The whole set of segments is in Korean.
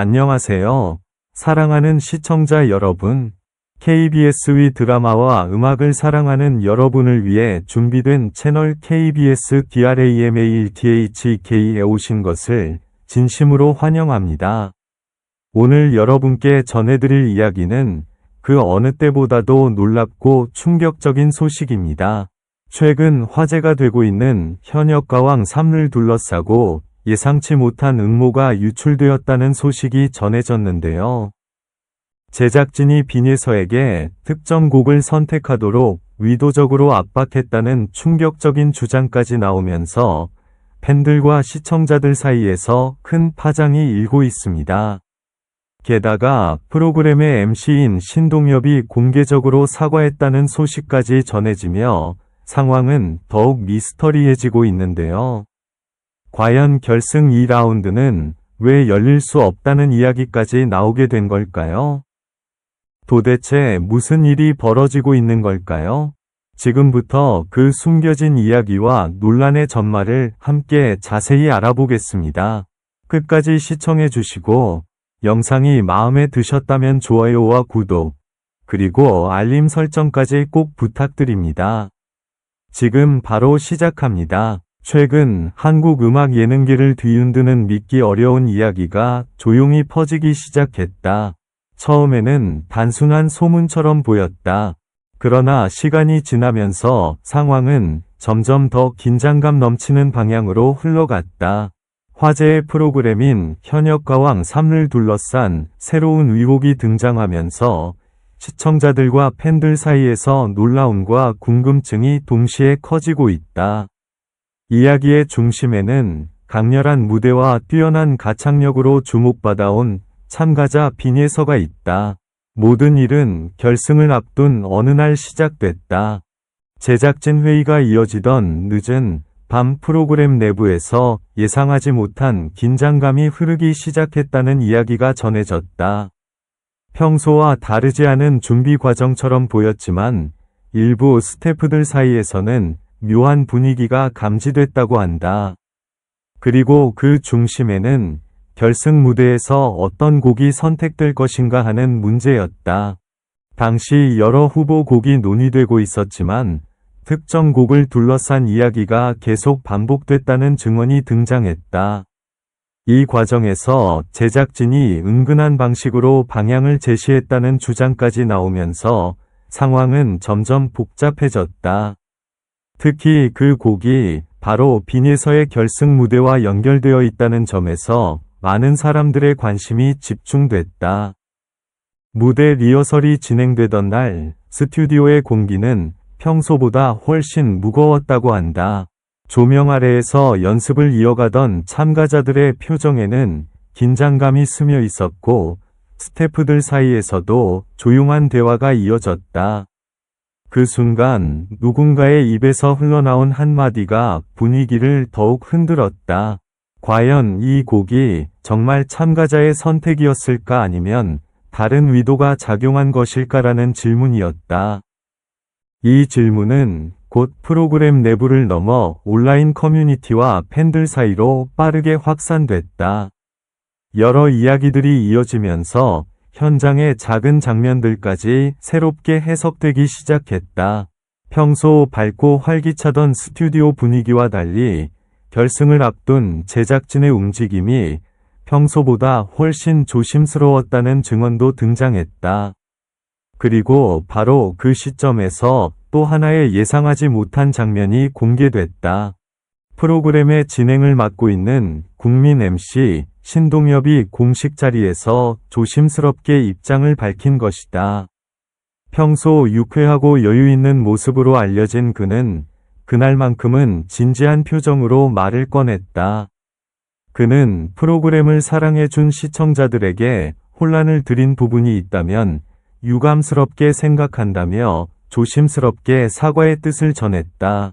안녕하세요. 사랑하는 시청자 여러분. KBS의 드라마와 음악을 사랑하는 여러분을 위해 준비된 채널 KBS DRAMATHK에 오신 것을 진심으로 환영합니다. 오늘 여러분께 전해드릴 이야기는 그 어느 때보다도 놀랍고 충격적인 소식입니다. 최근 화제가 되고 있는 현역가왕 3를 둘러싸고 예상치 못한 음모가 유출되었다는 소식이 전해졌는데요. 제작진이 빈예서에게 특정 곡을 선택하도록 의도적으로 압박했다는 충격적인 주장까지 나오면서 팬들과 시청자들 사이에서 큰 파장이 일고 있습니다. 게다가 프로그램의 MC인 신동엽이 공개적으로 사과했다는 소식까지 전해지며 상황은 더욱 미스터리해지고 있는데요. 과연 결승 2라운드는 왜 열릴 수 없다는 이야기까지 나오게 된 걸까요? 도대체 무슨 일이 벌어지고 있는 걸까요? 지금부터 그 숨겨진 이야기와 논란의 전말을 함께 자세히 알아보겠습니다. 끝까지 시청해 주시고 영상이 마음에 드셨다면 좋아요와 구독, 그리고 알림 설정까지 꼭 부탁드립니다. 지금 바로 시작합니다. 최근 한국 음악 예능계를 뒤흔드는 믿기 어려운 이야기가 조용히 퍼지기 시작했다. 처음에는 단순한 소문처럼 보였다. 그러나 시간이 지나면서 상황은 점점 더 긴장감 넘치는 방향으로 흘러갔다. 화제의 프로그램인 현역가왕 3를 둘러싼 새로운 의혹이 등장하면서 시청자들과 팬들 사이에서 놀라움과 궁금증이 동시에 커지고 있다. 이야기의 중심에는 강렬한 무대와 뛰어난 가창력으로 주목받아온 참가자 빈예서가 있다. 모든 일은 결승을 앞둔 어느 날 시작됐다. 제작진 회의가 이어지던 늦은 밤 프로그램 내부에서 예상하지 못한 긴장감이 흐르기 시작했다는 이야기가 전해졌다. 평소와 다르지 않은 준비 과정처럼 보였지만 일부 스태프들 사이에서는 묘한 분위기가 감지됐다고 한다. 그리고 그 중심에는 결승 무대에서 어떤 곡이 선택될 것인가 하는 문제였다. 당시 여러 후보 곡이 논의되고 있었지만 특정 곡을 둘러싼 이야기가 계속 반복됐다는 증언이 등장했다. 이 과정에서 제작진이 은근한 방식으로 방향을 제시했다는 주장까지 나오면서 상황은 점점 복잡해졌다. 특히 그 곡이 바로 빈예서의 결승 무대와 연결되어 있다는 점에서 많은 사람들의 관심이 집중됐다. 무대 리허설이 진행되던 날 스튜디오의 공기는 평소보다 훨씬 무거웠다고 한다. 조명 아래에서 연습을 이어가던 참가자들의 표정에는 긴장감이 스며 있었고 스태프들 사이에서도 조용한 대화가 이어졌다. 그 순간 누군가의 입에서 흘러나온 한마디가 분위기를 더욱 흔들었다. 과연 이 곡이 정말 참가자의 선택이었을까 아니면 다른 의도가 작용한 것일까라는 질문이었다. 이 질문은 곧 프로그램 내부를 넘어 온라인 커뮤니티와 팬들 사이로 빠르게 확산됐다. 여러 이야기들이 이어지면서 현장의 작은 장면들까지 새롭게 해석되기 시작했다. 평소 밝고 활기차던 스튜디오 분위기와 달리 결승을 앞둔 제작진의 움직임이 평소보다 훨씬 조심스러웠다는 증언도 등장했다. 그리고 바로 그 시점에서 또 하나의 예상하지 못한 장면이 공개됐다. 프로그램의 진행을 맡고 있는 국민 MC 신동엽이 공식 자리에서 조심스럽게 입장을 밝힌 것이다. 평소 유쾌하고 여유 있는 모습으로 알려진 그는 그날만큼은 진지한 표정으로 말을 꺼냈다. 그는 프로그램을 사랑해준 시청자들에게 혼란을 드린 부분이 있다면 유감스럽게 생각한다며 조심스럽게 사과의 뜻을 전했다.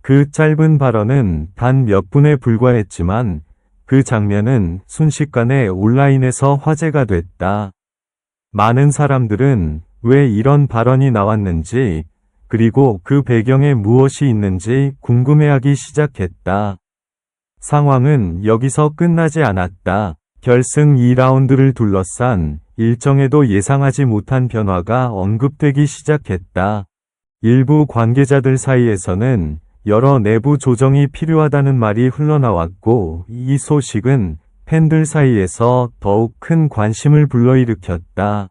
그 짧은 발언은 단 몇 분에 불과했지만 그 장면은 순식간에 온라인에서 화제가 됐다. 많은 사람들은 왜 이런 발언이 나왔는지, 그리고 그 배경에 무엇이 있는지 궁금해하기 시작했다. 상황은 여기서 끝나지 않았다. 결승 2라운드를 둘러싼 일정에도 예상하지 못한 변화가 언급되기 시작했다. 일부 관계자들 사이에서는 여러 내부 조정이 필요하다는 말이 흘러나왔고, 이 소식은 팬들 사이에서 더욱 큰 관심을 불러일으켰다.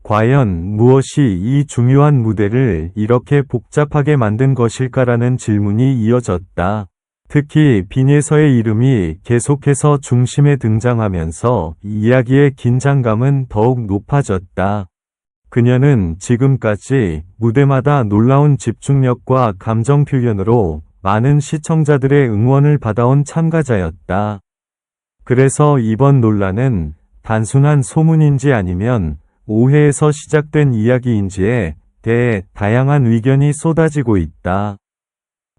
과연 무엇이 이 중요한 무대를 이렇게 복잡하게 만든 것일까라는 질문이 이어졌다. 특히 빈예서의 이름이 계속해서 중심에 등장하면서 이야기의 긴장감은 더욱 높아졌다. 그녀는 지금까지 무대마다 놀라운 집중력과 감정 표현으로 많은 시청자들의 응원을 받아온 참가자였다. 그래서 이번 논란은 단순한 소문인지 아니면 오해에서 시작된 이야기인지에 대해 다양한 의견이 쏟아지고 있다.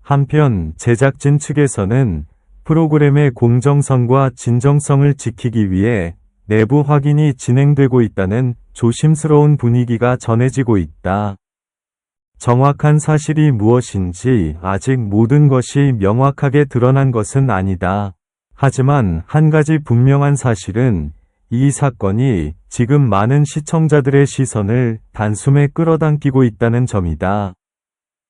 한편 제작진 측에서는 프로그램의 공정성과 진정성을 지키기 위해 내부 확인이 진행되고 있다는 조심스러운 분위기가 전해지고 있다. 정확한 사실이 무엇인지 아직 모든 것이 명확하게 드러난 것은 아니다. 하지만 한 가지 분명한 사실은 이 사건이 지금 많은 시청자들의 시선을 단숨에 끌어당기고 있다는 점이다.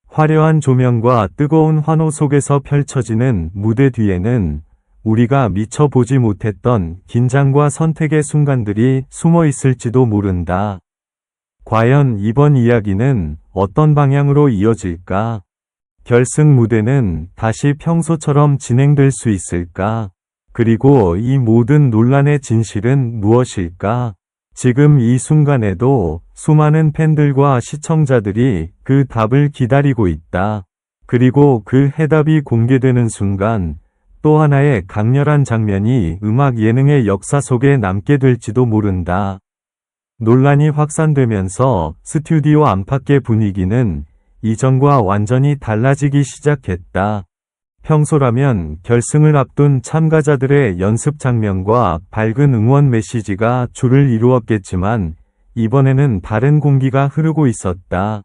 화려한 조명과 뜨거운 환호 속에서 펼쳐지는 무대 뒤에는 우리가 미처 보지 못했던 긴장과 선택의 순간들이 숨어 있을지도 모른다. 과연 이번 이야기는 어떤 방향으로 이어질까? 결승 무대는 다시 평소처럼 진행될 수 있을까? 그리고 이 모든 논란의 진실은 무엇일까? 지금 이 순간에도 수많은 팬들과 시청자들이 그 답을 기다리고 있다. 그리고 그 해답이 공개되는 순간 또 하나의 강렬한 장면이 음악 예능의 역사 속에 남게 될지도 모른다. 논란이 확산되면서 스튜디오 안팎의 분위기는 이전과 완전히 달라지기 시작했다. 평소라면 결승을 앞둔 참가자들의 연습 장면과 밝은 응원 메시지가 주를 이루었겠지만 이번에는 다른 공기가 흐르고 있었다.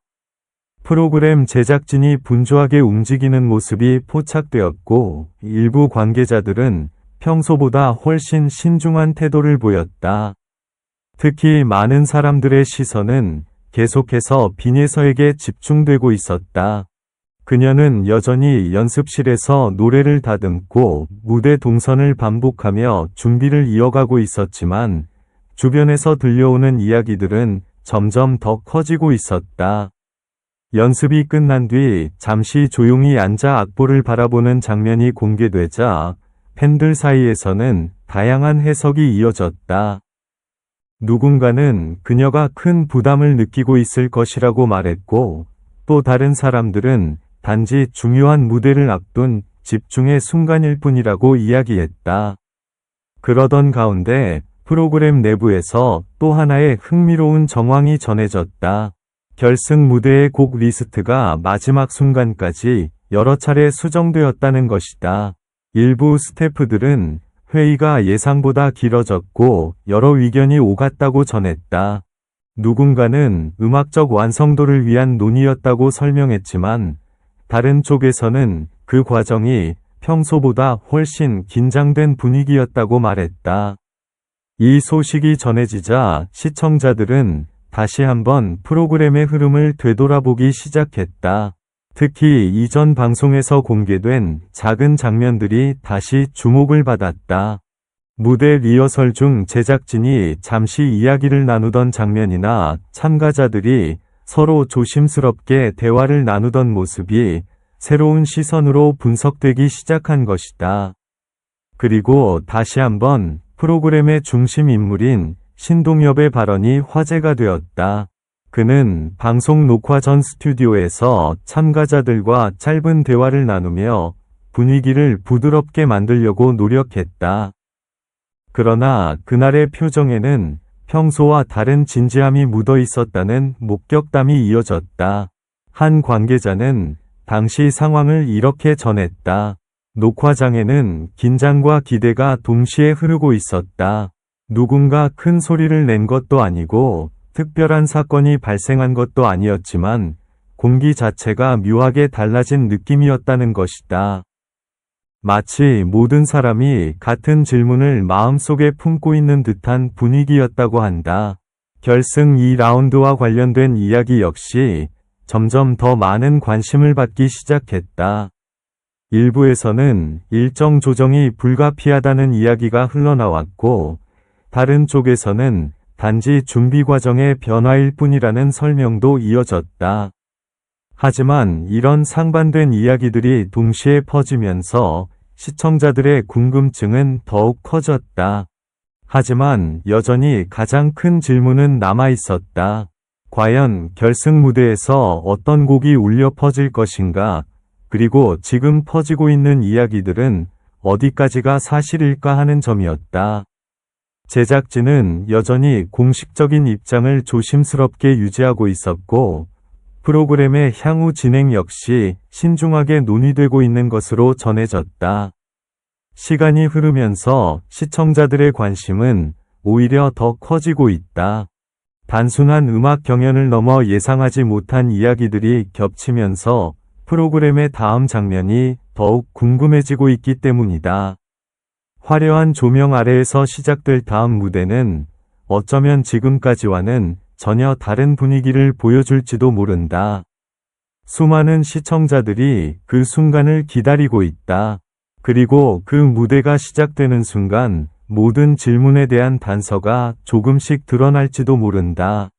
프로그램 제작진이 분주하게 움직이는 모습이 포착되었고, 일부 관계자들은 평소보다 훨씬 신중한 태도를 보였다. 특히 많은 사람들의 시선은 계속해서 빈예서에게 집중되고 있었다. 그녀는 여전히 연습실에서 노래를 다듬고 무대 동선을 반복하며 준비를 이어가고 있었지만 주변에서 들려오는 이야기들은 점점 더 커지고 있었다. 연습이 끝난 뒤 잠시 조용히 앉아 악보를 바라보는 장면이 공개되자 팬들 사이에서는 다양한 해석이 이어졌다. 누군가는 그녀가 큰 부담을 느끼고 있을 것이라고 말했고, 또 다른 사람들은 단지 중요한 무대를 앞둔 집중의 순간일 뿐이라고 이야기했다. 그러던 가운데 프로그램 내부에서 또 하나의 흥미로운 정황이 전해졌다. 결승 무대의 곡 리스트가 마지막 순간까지 여러 차례 수정되었다는 것이다. 일부 스태프들은 회의가 예상보다 길어졌고 여러 의견이 오갔다고 전했다. 누군가는 음악적 완성도를 위한 논의였다고 설명했지만 다른 쪽에서는 그 과정이 평소보다 훨씬 긴장된 분위기였다고 말했다. 이 소식이 전해지자 시청자들은 다시 한번 프로그램의 흐름을 되돌아보기 시작했다. 특히 이전 방송에서 공개된 작은 장면들이 다시 주목을 받았다. 무대 리허설 중 제작진이 잠시 이야기를 나누던 장면이나 참가자들이 서로 조심스럽게 대화를 나누던 모습이 새로운 시선으로 분석되기 시작한 것이다. 그리고 다시 한번 프로그램의 중심 인물인 신동엽의 발언이 화제가 되었다. 그는 방송 녹화 전 스튜디오에서 참가자들과 짧은 대화를 나누며 분위기를 부드럽게 만들려고 노력했다. 그러나 그날의 표정에는 평소와 다른 진지함이 묻어 있었다는 목격담이 이어졌다. 한 관계자는 당시 상황을 이렇게 전했다. 녹화장에는 긴장과 기대가 동시에 흐르고 있었다. 누군가 큰 소리를 낸 것도 아니고 특별한 사건이 발생한 것도 아니었지만 공기 자체가 묘하게 달라진 느낌이었다는 것이다. 마치 모든 사람이 같은 질문을 마음속에 품고 있는 듯한 분위기였다고 한다. 결승 2라운드와 관련된 이야기 역시 점점 더 많은 관심을 받기 시작했다. 일부에서는 일정 조정이 불가피하다는 이야기가 흘러나왔고, 다른 쪽에서는 단지 준비 과정의 변화일 뿐이라는 설명도 이어졌다. 하지만 이런 상반된 이야기들이 동시에 퍼지면서 시청자들의 궁금증은 더욱 커졌다. 하지만 여전히 가장 큰 질문은 남아 있었다. 과연 결승 무대에서 어떤 곡이 울려 퍼질 것인가? 그리고 지금 퍼지고 있는 이야기들은 어디까지가 사실일까 하는 점이었다. 제작진은 여전히 공식적인 입장을 조심스럽게 유지하고 있었고, 프로그램의 향후 진행 역시 신중하게 논의되고 있는 것으로 전해졌다. 시간이 흐르면서 시청자들의 관심은 오히려 더 커지고 있다. 단순한 음악 경연을 넘어 예상하지 못한 이야기들이 겹치면서 프로그램의 다음 장면이 더욱 궁금해지고 있기 때문이다. 화려한 조명 아래에서 시작될 다음 무대는 어쩌면 지금까지와는 전혀 다른 분위기를 보여줄지도 모른다. 수많은 시청자들이 그 순간을 기다리고 있다. 그리고 그 무대가 시작되는 순간 모든 질문에 대한 단서가 조금씩 드러날지도 모른다.